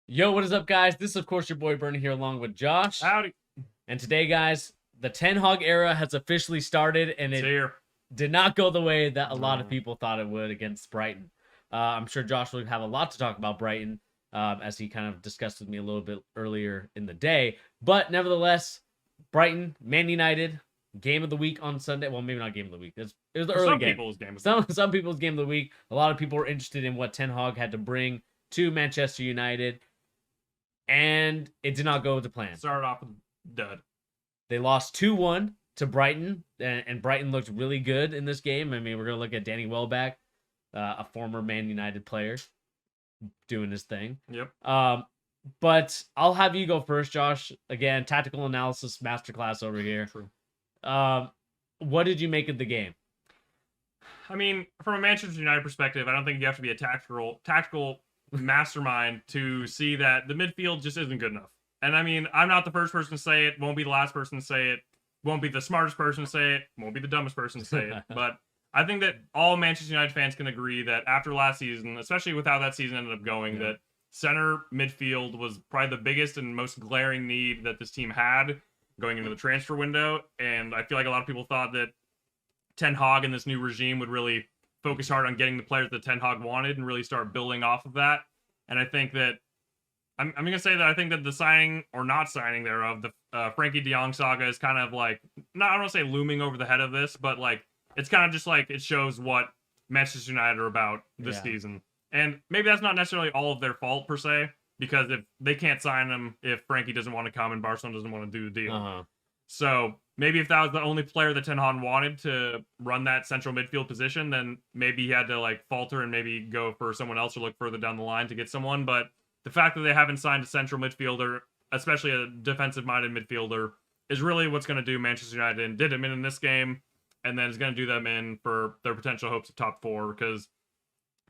Yo, what is up, guys? This is, of course, your boy Bernie here along with Josh. Howdy. And today, guys, the Ten Hog era has officially started, and It's it here. did not go the way that a lot of Mm. people thought it would against Brighton. I'm sure Josh will have a lot to talk about Brighton, as he kind of discussed with me a little bit earlier in the day. But nevertheless, Brighton, Man United, game of the week on Sunday. Well, maybe not game of the week. It was the For early some game. people's game. Some people's game of the week. A lot of people were interested in what Ten Hag had to bring to Manchester United, and it did not go to plan. Started off with dud. They lost 2-1 to Brighton, and Brighton looked really good in this game. I mean, we're going to look at Danny Welbeck, a former Man United player, doing his thing. Yep. But I'll have you go first, Josh. Again, tactical analysis masterclass over here. True. What did you make of the game? I mean, from a Manchester United perspective, I don't think you have to be a tactical mastermind to see that the midfield just isn't good enough. And I mean, I'm not the first person to say it, won't be the last person to say it, won't be the smartest person to say it, won't be the dumbest person to say it. But I think that all Manchester United fans can agree that after last season, especially with how that season ended up going, that center midfield was probably the biggest and most glaring need that this team had going into the transfer window. And I feel like a lot of people thought that Ten Hag and this new regime would really focus hard on getting the players that Ten Hag wanted and really start building off of that. And I think that I'm going to say that I think that the signing or not signing thereof, the Frankie de Jong saga is kind of like, not, I don't want to say looming over the head of this, but like, it's kind of just like, it shows what Manchester United are about this season. And maybe that's not necessarily all of their fault per se, because if they can't sign him, if Frankie doesn't want to come and Barcelona doesn't want to do the deal. So maybe if that was the only player that Ten Hag wanted to run that central midfield position, then maybe he had to like falter and maybe go for someone else or look further down the line to get someone. But the fact that they haven't signed a central midfielder, especially a defensive-minded midfielder, is really what's going to do Manchester United and did them in this game, and then is going to do them in for their potential hopes of top four, because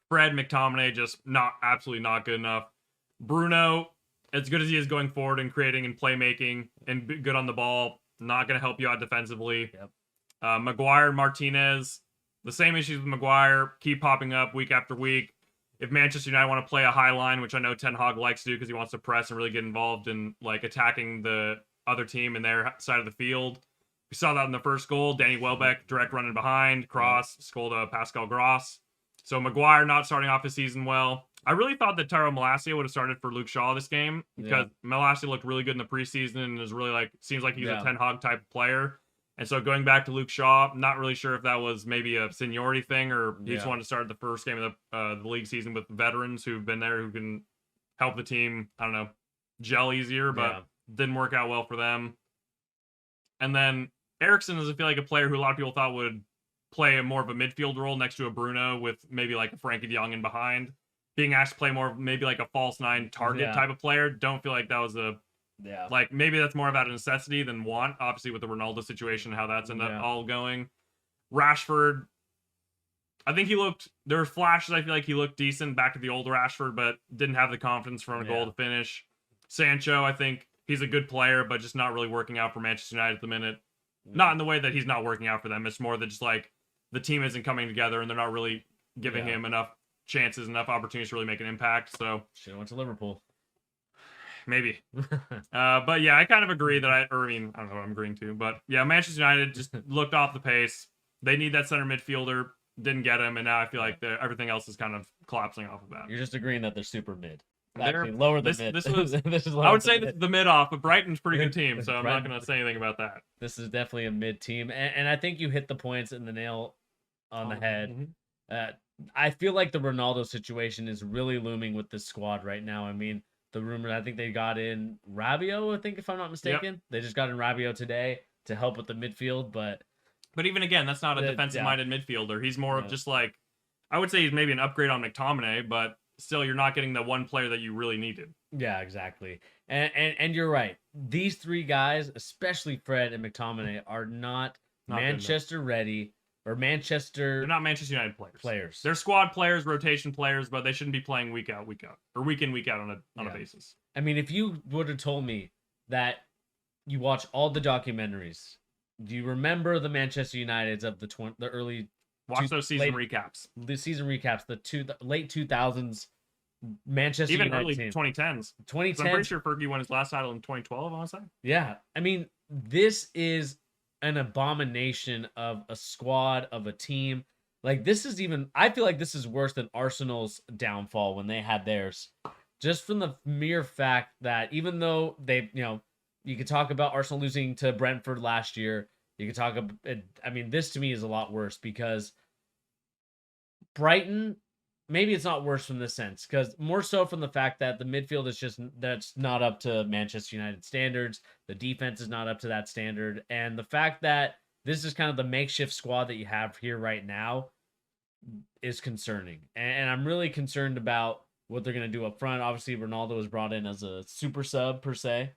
Fred, McTominay, just absolutely not good enough. Bruno, as good as he is going forward and creating and playmaking and good on the ball, not going to help you out defensively. Maguire and Martinez, the same issues with Maguire keep popping up week after week. If Manchester United want to play a high line, which I know Ten Hag likes to do because he wants to press and really get involved in like attacking the other team in their side of the field. We saw that in the first goal. Danny Welbeck direct running behind, cross, goal to Pascal Gross. So Maguire not starting off the season well. I really thought that Tyrell Malacia would have started for Luke Shaw this game because Malacia looked really good in the preseason and is really like, seems like he's a Ten Hag type of player. And so going back to Luke Shaw, not really sure if that was maybe a seniority thing or he just wanted to start the first game of the league season with veterans who've been there who can help the team, I don't know, gel easier, but didn't work out well for them. And then Eriksen is, I feel like, a player who a lot of people thought would play more of a midfield role next to a Bruno with maybe like a Frankie de Jong in behind. Being asked to play more maybe like a false nine target type of player. Don't feel like that was a like maybe that's more about a necessity than want, obviously with the Ronaldo situation, how that's ended up all going. Rashford, I think there were flashes, I feel like he looked decent back to the old Rashford, but didn't have the confidence for a goal to finish. Sancho, I think he's a good player, but just not really working out for Manchester United at the minute. Not in the way that he's not working out for them. It's more that just like the team isn't coming together and they're not really giving him enough chances, enough opportunities to really make an impact. So should have went to Liverpool. Maybe. But yeah, I kind of agree that I don't know what I'm agreeing to, but yeah, Manchester United just looked off the pace. They need that center midfielder, didn't get him, and now I feel like everything else is kind of collapsing off of that. You're just agreeing that they're super mid. They're lower than mid. This is I would say the mid off, but Brighton's a pretty good team, so I'm not going to say anything about that. This is definitely a mid team, and I think you hit the points in the nail on the head. I feel like the Ronaldo situation is really looming with this squad right now. I mean, the rumor, I think they got in Rabiot, I think, if I'm not mistaken. They just got in Rabiot today to help with the midfield, but even again, that's not a defensive-minded midfielder. He's more of just like, I would say he's maybe an upgrade on McTominay, but still, you're not getting the one player that you really needed. Yeah, exactly. And you're right. These three guys, especially Fred and McTominay, are not Manchester ready. Or Manchester... They're not Manchester United players. They're squad players, rotation players, but they shouldn't be playing week out, or week in, week out on a basis. I mean, if you would have told me that you watch all the documentaries, do you remember the Manchester Uniteds of the early... Watch those season recaps. The season recaps, the late 2000s Manchester Even United early team. 2010s. 2010s. I'm pretty sure Fergie won his last title in 2012, I want to say. Yeah. I mean, this is an abomination of a squad, of a team. Like, this is even, I feel like this is worse than Arsenal's downfall when they had theirs. Just from the mere fact that even though they, you could talk about Arsenal losing to Brentford last year, you could talk about, I mean, this to me is a lot worse because Brighton, maybe it's not worse from this sense, because more so from the fact that the midfield is just, that's not up to Manchester United standards. The defense is not up to that standard. And the fact that this is kind of the makeshift squad that you have here right now is concerning. And I'm really concerned about what they're going to do up front. Obviously, Ronaldo was brought in as a super sub per se,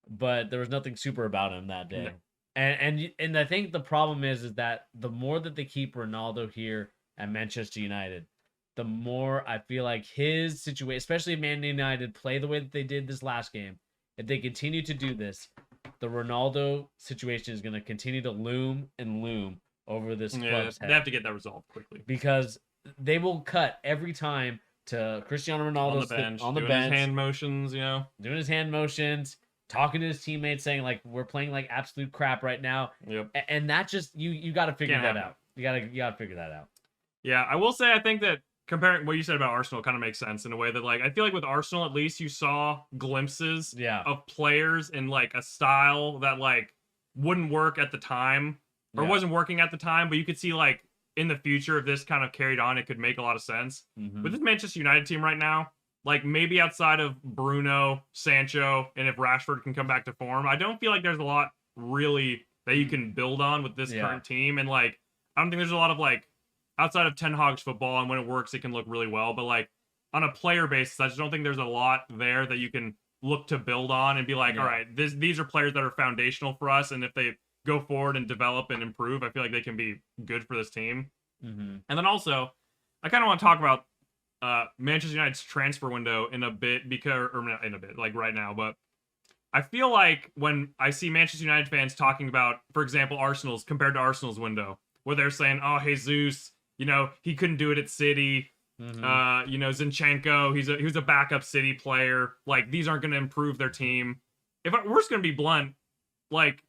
but there was nothing super about him that day. No. And I think the problem is that the more that they keep Ronaldo here at Manchester United, the more I feel like his situation, especially if Man United play the way that they did this last game, if they continue to do this, the Ronaldo situation is going to continue to loom and loom over this club's head. They have to get that resolved quickly. Because they will cut every time to Cristiano Ronaldo on the bench, his hand motions, doing his hand motions, talking to his teammates, saying like, we're playing like absolute crap right now. Yep. And that just, you got to figure that out. You got to figure that out. Yeah, I will say I think that comparing what you said about Arsenal kind of makes sense in a way that, like, I feel like with Arsenal, at least you saw glimpses of players in like a style that like wouldn't work at the time or wasn't working at the time, but you could see like in the future, if this kind of carried on, it could make a lot of sense. Mm-hmm. With this Manchester United team right now, like maybe outside of Bruno, Sancho, and if Rashford can come back to form, I don't feel like there's a lot really that you can build on with this current team. And like, I don't think there's a lot of like, outside of Ten Hag's football, and when it works, it can look really well. But like on a player basis, I just don't think there's a lot there that you can look to build on and be like, all right, these are players that are foundational for us. And if they go forward and develop and improve, I feel like they can be good for this team. Mm-hmm. And then also, I kind of want to talk about Manchester United's transfer window in a bit, or not in a bit, like right now. But I feel like when I see Manchester United fans talking about, for example, Arsenal's compared to Arsenal's window, where they're saying, oh, Jesus, he couldn't do it at City. Mm-hmm. Zinchenko, he was a backup City player. Like, these aren't going to improve their team. We're just going to be blunt, like,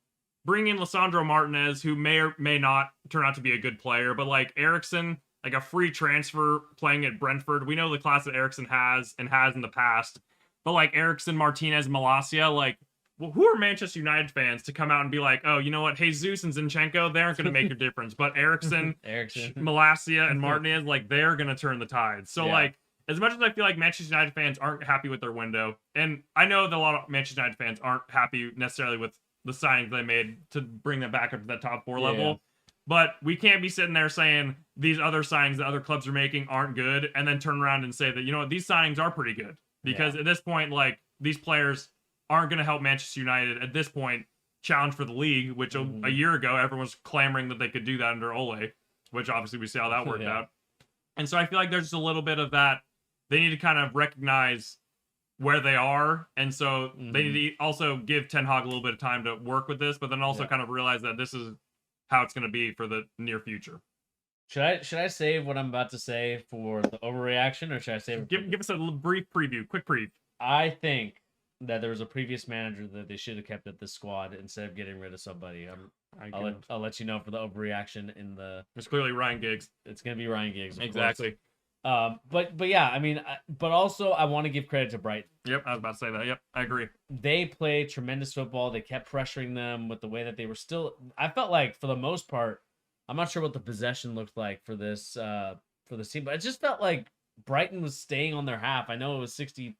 bring in Lisandro Martinez, who may or may not turn out to be a good player, but like Eriksen, like a free transfer playing at Brentford. We know the class that Eriksen has and has in the past, but like Eriksen, Martinez, Malacia, like, well, who are Manchester United fans to come out and be like, oh, you know what, Jesus and Zinchenko, they aren't going to make a difference, but Eriksen, Malacia, and Martinez, like, they're going to turn the tide. So like, as much as I feel like Manchester United fans aren't happy with their window, and I know that a lot of Manchester United fans aren't happy necessarily with the signings they made to bring them back up to that top 4 level. But we can't be sitting there saying these other signings that other clubs are making aren't good and then turn around and say that, you know what, these signings are pretty good. Because at this point, like, these players aren't going to help Manchester United at this point challenge for the league, which a year ago, everyone was clamoring that they could do that under Ole, which obviously we see how that worked out. And so I feel like there's just a little bit of that. They need to kind of recognize where they are, and so they need to also give Ten Hag a little bit of time to work with this, but then also kind of realize that this is how it's going to be for the near future. Should I save what I'm about to say for the overreaction, or should I save? Give us a brief preview, quick preview. I think that there was a previous manager that they should have kept at this squad instead of getting rid of somebody. I'll let you know for the overreaction in the. It's clearly Ryan Giggs. It's gonna be Ryan Giggs. Exactly. But yeah, I mean, but also I want to give credit to Brighton. Yep, I was about to say that. Yep, I agree. They played tremendous football. They kept pressuring them with the way that they were still. I felt like for the most part, I'm not sure what the possession looked like for this team, but it just felt like Brighton was staying on their half. I know it was 62-37.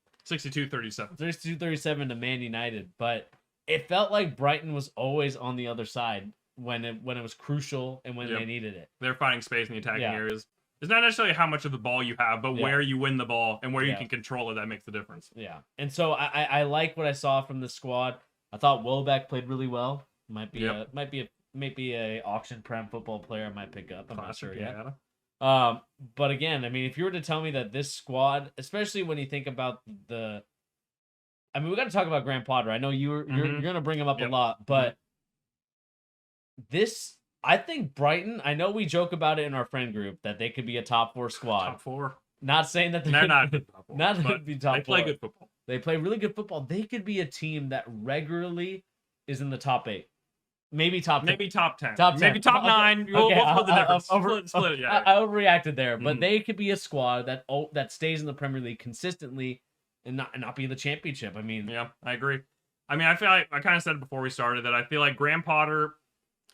62-37 to Man United, but it felt like Brighton was always on the other side when it was crucial and when they needed it. They're finding space in the attacking areas. It's not necessarily how much of the ball you have, but where you win the ball and where you can control it, that makes the difference. Yeah. And so I like what I saw from the squad. I thought Welbeck played really well. Might be a auction prem football player I might pick up. I'm not sure yet. But again, I mean, if you were to tell me that this squad, especially when you think about we got to talk about Graham Potter. I know you're going to bring him up a lot, but I think Brighton, I know we joke about it in our friend group that they could be a top 4 squad. Top 4. Not saying that They're not good football, not to but be top they play four. good football. They play really good football. They could be a team that regularly is in the top 8. Maybe top 10. Maybe top 10. Top 10. Maybe top 9. Okay, We'll split the difference. I Yeah. overreacted there, but Mhm. they could be a squad that stays in the Premier League consistently and not be in the championship. I mean, Yeah, I agree. I mean, I feel like I kind of said it before we started that I feel like Graham Potter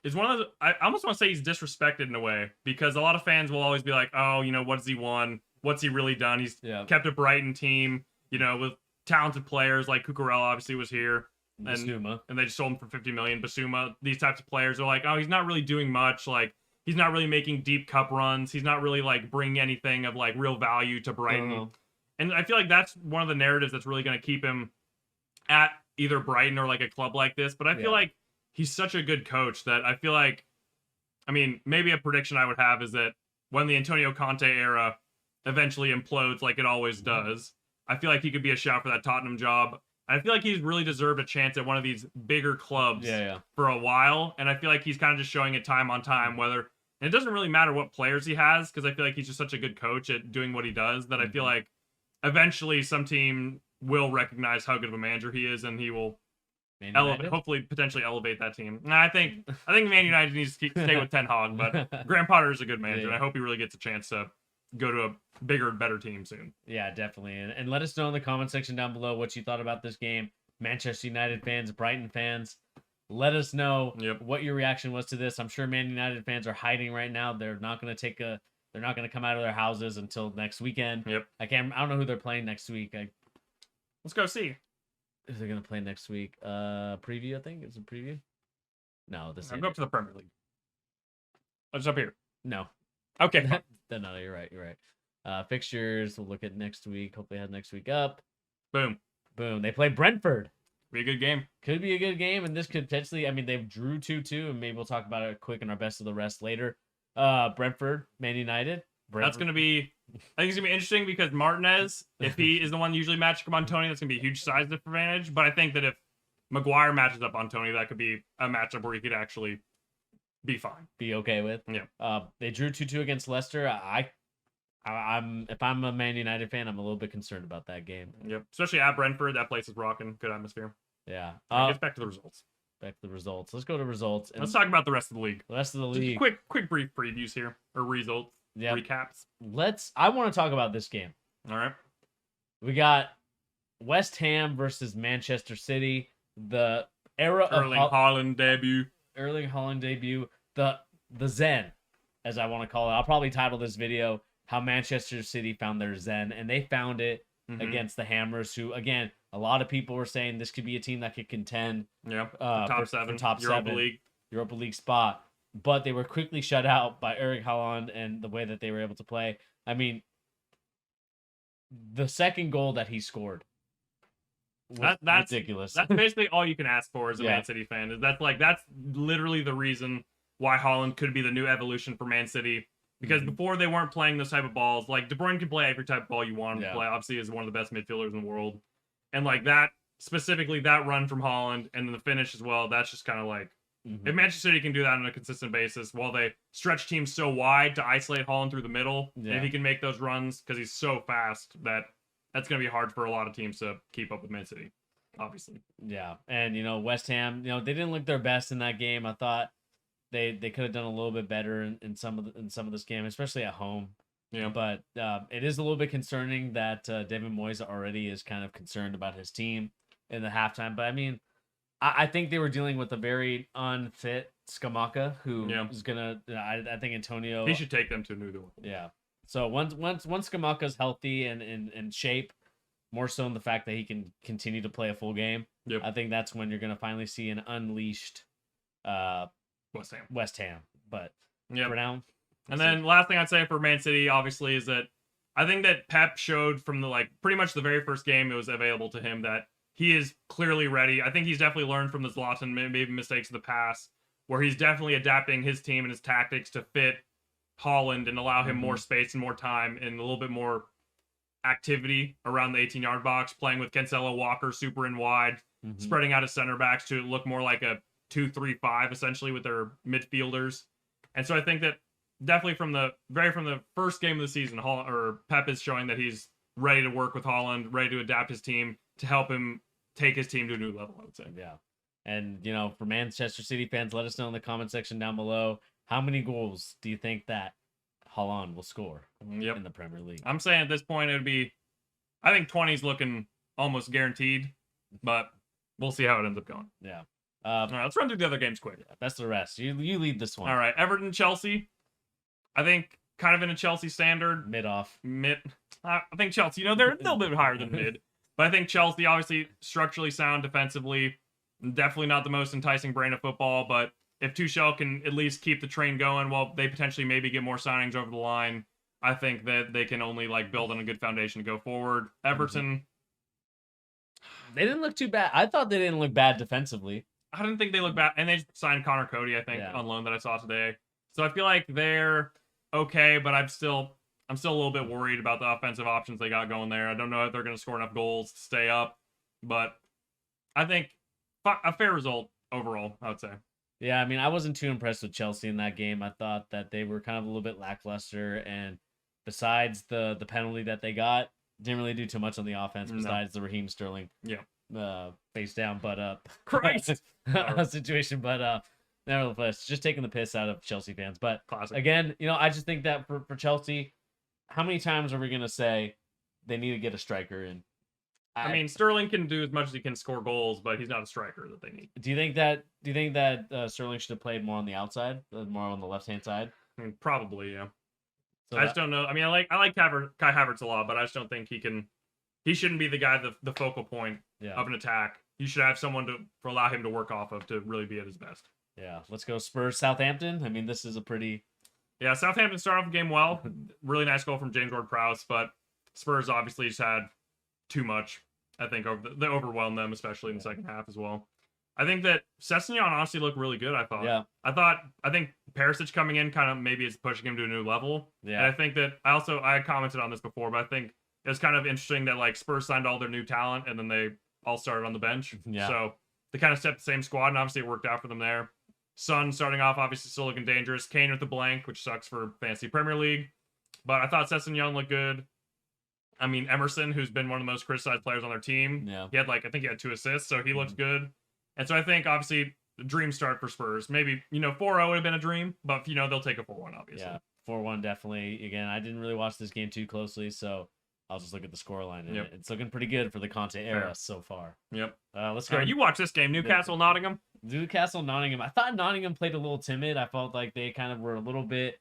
is one of the. I almost want to say he's disrespected in a way because a lot of fans will always be like, "Oh, you know, what has he won? What's he really done? He's kept a Brighton team, you know, with talented players like Cucurella obviously was here, Basuma. and they just sold him for 50 million. Basuma, these types of players are like, oh, he's not really doing much. Like, he's not really making deep cup runs. He's not really like bringing anything of like real value to Brighton. And I feel like that's one of the narratives that's really going to keep him at either Brighton or like a club like this. But I feel like he's such a good coach that I feel like, I mean, maybe a prediction I would have is that when the Antonio Conte era eventually implodes like it always does, I feel like he could be a shout for that Tottenham job. I feel like he's really deserved a chance at one of these bigger clubs for a while. And I feel like he's kind of just showing it time on time, whether, and it doesn't really matter what players he has, because I feel like he's just such a good coach at doing what he does that I feel like eventually some team will recognize how good of a manager he is, and he will hopefully potentially elevate that team. And I think Man United needs to stay with Ten Hag, but Graham Potter is a good manager, and I hope he really gets a chance to go to a bigger and better team soon. Yeah, definitely. And let us know in the comment section down below what you thought about this game. Manchester United fans, Brighton fans, let us know what your reaction was to this. I'm sure Man United fans are hiding right now. They're not going to they're not going to come out of their houses until next weekend. I don't know who they're playing next week. Let's go see. If they're going to play next week. Preview, I think. Is it preview? No, this I'll go up to the Premier League. Oh, it's up here. No. Okay. No, you're right. Fixtures, we'll look at next week. Hopefully have next week up. Boom. They play Brentford. Be a good game. Could be a good game, and this could potentially, I mean, they've drew 2-2, and maybe we'll talk about it quick in our best of the rest later. Brentford, Man United. That's going to be, I think it's going to be interesting because Martinez, if he is the one usually matching up on Tony, that's going to be a huge size advantage. But I think that if Maguire matches up on Tony, that could be a matchup where he could actually be fine. Be okay with. Yeah. They drew 2-2 against Leicester. If I'm a Man United fan, I'm a little bit concerned about that game. Yep. Especially at Brentford. That place is rocking. Good atmosphere. Yeah. Let's get back to the results. Let's go to results. Let's talk about the rest of the league. The rest of the league. Quick brief previews here. Or results. Recaps. I want to talk about this game. All right. We got West Ham versus Manchester City. The era of Erling Haaland debut. The Zen, as I want to call it. I'll probably title this video how Manchester City found their Zen, and they found it against the Hammers, who, again, a lot of people were saying this could be a team that could contend top seven Europa League spot, but they were quickly shut out by Erling Haaland and the way that they were able to play. I mean, the second goal that he scored was ridiculous. That's basically all you can ask for as a Man City fan. Is that's literally the reason why Haaland could be the new evolution for Man City. Because before they weren't playing those type of balls. Like, De Bruyne can play every type of ball you want him to play. Obviously, is one of the best midfielders in the world. And, like, that, specifically that run from Haaland and the finish as well, that's just kind of like, if Manchester City can do that on a consistent basis while they stretch teams so wide to isolate Haaland through the middle, and if he can make those runs, because he's so fast, that's going to be hard for a lot of teams to keep up with Man City, obviously. Yeah, and, West Ham, they didn't look their best in that game. I thought they could have done a little bit better in some of this game, especially at home. Yeah. But it is a little bit concerning that David Moyes already is kind of concerned about his team in the halftime. But I mean, I think they were dealing with a very unfit Scamacca, who is gonna. I think Antonio. He should take them to a new one. Yeah. So once Scamacca's healthy and in shape, more so in the fact that he can continue to play a full game. Yep. I think that's when you're gonna finally see an unleashed West Ham. But for now. And then last thing I'd say for Man City, obviously, is that I think that Pep showed from pretty much the very first game it was available to him that he is clearly ready. I think he's definitely learned from the Zlatan maybe mistakes of the past, where he's definitely adapting his team and his tactics to fit Haaland and allow him more space and more time and a little bit more activity around the 18-yard box, playing with Cancelo, Walker super in wide, spreading out his center backs to look more like a 2-3-5 essentially with their midfielders. And so I think that definitely from the first game of the season, Pep is showing that he's ready to work with Holland, ready to adapt his team to help him take his team to a new level, I would say. Yeah. And, for Manchester City fans, let us know in the comment section down below, how many goals do you think that Haaland will score in the Premier League? I'm saying at this point, I think 20 is looking almost guaranteed, but we'll see how it ends up going. Yeah. All right, let's run through the other games quick. Best of the rest. You lead this one. All right, Everton, Chelsea. I think kind of in a Chelsea standard. Mid-off. I think Chelsea, they're a little bit higher than mid. But I think Chelsea, obviously, structurally sound defensively. Definitely not the most enticing brand of football, but if Tuchel can at least keep the train going while they potentially maybe get more signings over the line, I think that they can only build on a good foundation to go forward. Everton. They didn't look too bad. I thought they didn't look bad defensively. I didn't think they looked bad. And they signed Connor Cody, I think, on loan that I saw today. So I feel like they're okay, but I'm still a little bit worried about the offensive options they got going there. I don't know if they're going to score enough goals to stay up, but I think a fair result overall, I would say. Yeah, I mean, I wasn't too impressed with Chelsea in that game. I thought that they were kind of a little bit lackluster, and besides the penalty that they got, didn't really do too much on the offense besides the Raheem Sterling face down, but Christ situation. But nevertheless, just taking the piss out of Chelsea fans. But classic. Again, I just think that for Chelsea, how many times are we gonna say they need to get a striker in? I mean, Sterling can do as much as he can score goals, but he's not a striker that they need. Do you think that Sterling should have played more on the outside, more on the left hand side? I mean, probably, yeah. So I just don't know. I mean, I like Kai Havertz a lot, but I just don't think he shouldn't be the guy, the focal point of an attack. You should have someone to allow him to work off of to really be at his best. Yeah, let's go Spurs Southampton. I mean, this is a pretty... Yeah, Southampton started off the game well. Really nice goal from James Ward-Prowse, but Spurs obviously just had too much. I think they overwhelmed them, especially in the second half as well. I think that Sessegnon honestly looked really good, I thought. Yeah. I think Perisic coming in kind of maybe is pushing him to a new level. Yeah. And I think that I commented on this before, but I think it was kind of interesting that Spurs signed all their new talent and then they all started on the bench. Yeah. So they kind of set the same squad, and obviously it worked out for them there. Son starting off obviously still looking dangerous. Kane with the blank, which sucks for Fantasy Premier League. But I thought Sessegnon looked good. I mean, Emerson, who's been one of the most criticized players on their team. Yeah. He had I think he had 2 assists, so he looked good. And so I think obviously the dream start for Spurs. Maybe, 4-0 would have been a dream, but they'll take a 4-1 obviously. Yeah. 4-1 definitely. Again, I didn't really watch this game too closely, so I'll just look at the scoreline, and it's looking pretty good for the Conte era so far. Yep. Let's go. You watch this game, Newcastle, Nottingham. Nottingham. I thought Nottingham played a little timid. I felt like they kind of were a little bit.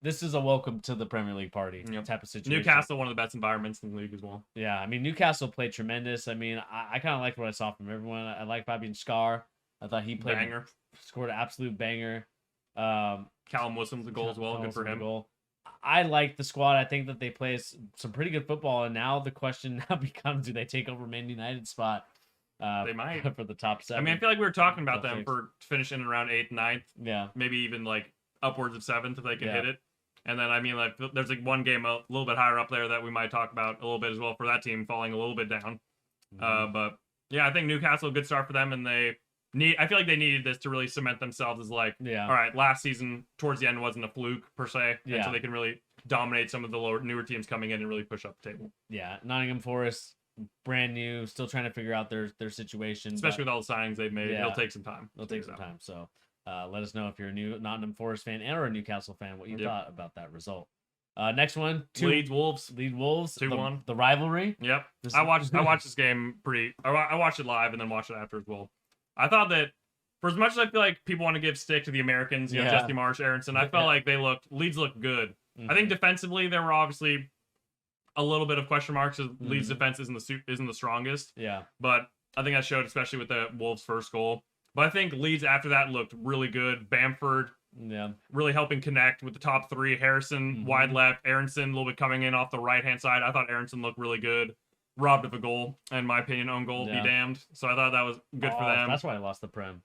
This is a welcome to the Premier League party type of situation. Newcastle, one of the best environments in the league as well. Yeah, I mean, Newcastle played tremendous. I mean, I kind of liked what I saw from everyone. I like Fabian Schär. I thought he played scored an absolute banger. Callum Wilson's a goal as well. Good for him. I like the squad. I think that they play some pretty good football. And now the question becomes, do they take over Man United's spot? They might for the top 7. I mean, I feel like we were talking about them for finishing around 8th, 9th. Yeah. Maybe even upwards of 7th if they can hit it. And then, I mean, there's one game a little bit higher up there that we might talk about a little bit as well for that team falling a little bit down. But yeah, I think Newcastle, a good start for them. And I feel like they needed this to really cement themselves as all right, last season towards the end wasn't a fluke per se. And so they can really dominate some of the newer teams coming in and really push up the table. Yeah. Nottingham Forest, brand new, still trying to figure out their situation. Especially with all the signings they've made. It'll take some time. It'll take some time. So let us know if you're a new Nottingham Forest fan or a Newcastle fan, what you thought about that result. Next one, Leeds Wolves. 2-1. The rivalry. Yep. I watched this game I watched it live and then watched it after as well. I thought that for as much as I feel like people want to give stick to the Americans, Jesse Marsch, Aronson, I felt like Leeds looked good. I think defensively there were obviously a little bit of question marks. Leeds defense isn't the strongest. Yeah. But I think that showed especially with the Wolves' first goal. But I think Leeds after that looked really good. Bamford, really helping connect with the top 3. Harrison, wide left. Aronson, a little bit coming in off the right-hand side. I thought Aronson looked really good. Robbed of a goal, in my opinion, own goal, be damned. So I thought that was good for them. That's why I lost the Prem.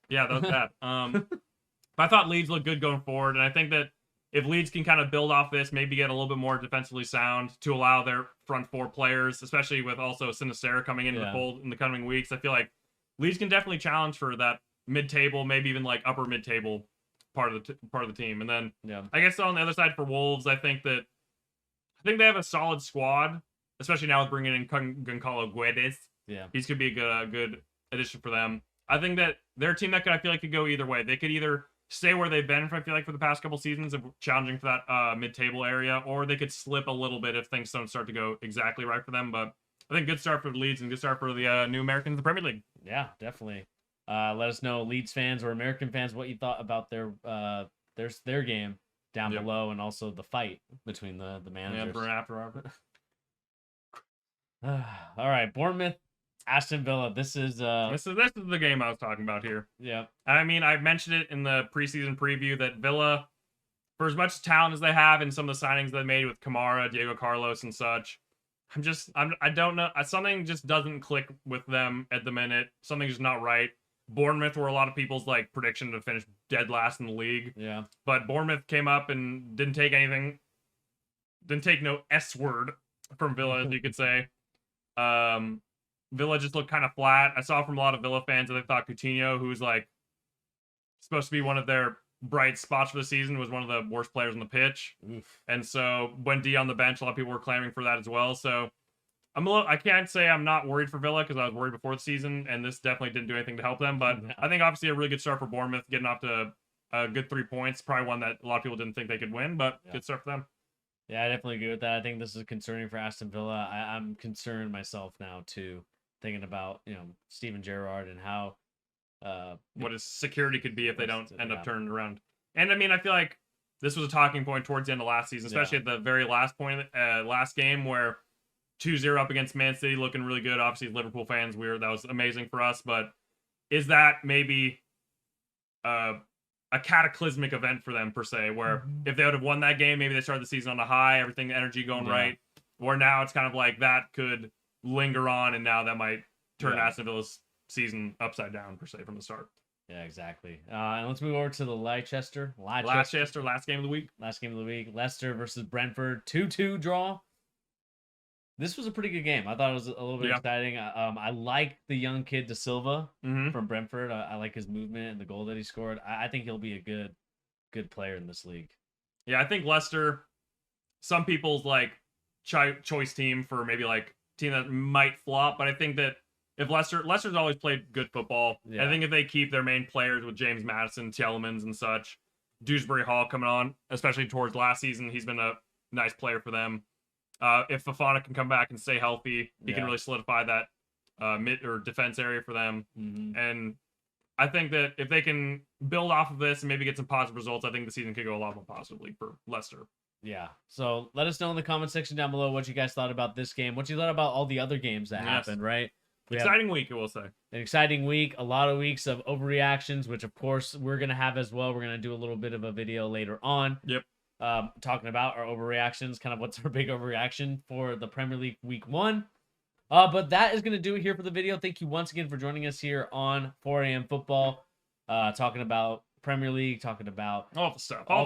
Yeah, that was bad. But I thought Leeds looked good going forward, and I think that if Leeds can kind of build off this, maybe get a little bit more defensively sound to allow their front 4 players, especially with also Sinisterra coming into the fold in the coming weeks, I feel like Leeds can definitely challenge for that mid-table, maybe even upper mid-table part of the team. And then Yeah. I guess on the other side for Wolves, I think they have a solid squad, especially now with bringing in Goncalo Guedes. Yeah. He's could be a good addition for them. I think that they're a team that I feel like could go either way. They could either stay where they've been, I feel like, for the past couple seasons of challenging for that mid-table area, or they could slip a little bit if things don't start to go exactly right for them. But I think good start for the Leeds and good start for the new Americans in the Premier League. Yeah, definitely. Let us know, Leeds fans or American fans, what you thought about their game down below, and also the fight between the managers. Yeah, for an after hour. All right, Bournemouth, Aston Villa. This is the game I was talking about here. Yeah. I mean, I mentioned it in the preseason preview that Villa, for as much talent as they have and some of the signings they made with Kamara, Diego Carlos, and such, I don't know. Something just doesn't click with them at the minute. Something's just not right. Bournemouth were a lot of people's like prediction to finish dead last in the league. Yeah. But Bournemouth came up and didn't take anything. Didn't take no S word from Villa, as you could say. Villa just looked kind of flat. I saw from a lot of Villa fans that they thought Coutinho, who's like supposed to be one of their bright spots for the season, was one of the worst players on the pitch. Oof. And so when D on the bench, a lot of people were clamoring for that as well. So I can't say I'm not worried for Villa because I was worried before the season, and this definitely didn't do anything to help them. But I think obviously a really good start for Bournemouth, getting off to a good 3 points. Probably one that a lot of people didn't think they could win, but good start for them. Yeah, I definitely agree with that. I think this is concerning for Aston Villa. I'm concerned myself now too, thinking about Steven Gerrard and how what his security could be if they don't end up turning around. And I mean, I feel like this was a talking point towards the end of last season, especially at the very last point, last game where 2-0 up against Man City, looking really good. Obviously, Liverpool fans, that was amazing for us. But is that maybe a cataclysmic event for them per se, where if they would have won that game, maybe they started the season on a high, everything, energy going right, where now it's kind of like that could linger on, and now that might turn Aston Villa's season upside down per se from the start. Yeah, exactly. And let's move over to the Leicester. Last game of the week. Last game of the week. Leicester versus Brentford, 2-2 draw. This was a pretty good game. I thought it was a little bit exciting. I like the young kid De Silva from Brentford. I like his movement and the goal that he scored. I think he'll be a good player in this league. Yeah, I think Leicester, some people's like choice team for maybe like team that might flop, but I think that if Leicester's always played good football. I think if they keep their main players with James Maddison, Tielemans, and such, Dewsbury Hall coming on, especially towards last season, he's been a nice player for them. If Fofana can come back and stay healthy, he can really solidify that mid or defense area for them. And I think that if they can build off of this and maybe get some positive results, I think the season could go a lot more positively for Leicester. Yeah. So let us know in the comment section down below what you guys thought about this game. What you thought about all the other games that happened, right? Exciting week, I will say. An exciting week. A lot of weeks of overreactions, which of course we're going to have as well. We're going to do a little bit of a video later on. Yep. Talking about our overreactions, kind of what's our big overreaction for the Premier League Week 1. But that is going to do it here for the video. Thank you once again for joining us here on 4 a.m. football, talking about Premier League, talking about all the stuff, all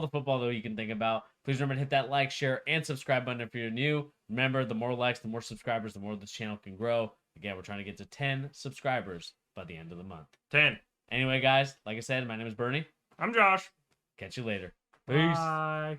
the football that you can think about. Please remember to hit that like, share, and subscribe button if you're new. Remember, the more likes, the more subscribers, the more this channel can grow. Again, we're trying to get to 10 subscribers by the end of the month. 10. Anyway, guys, like I said, my name is Bernie. I'm Josh. Catch you later. Peace. Bye.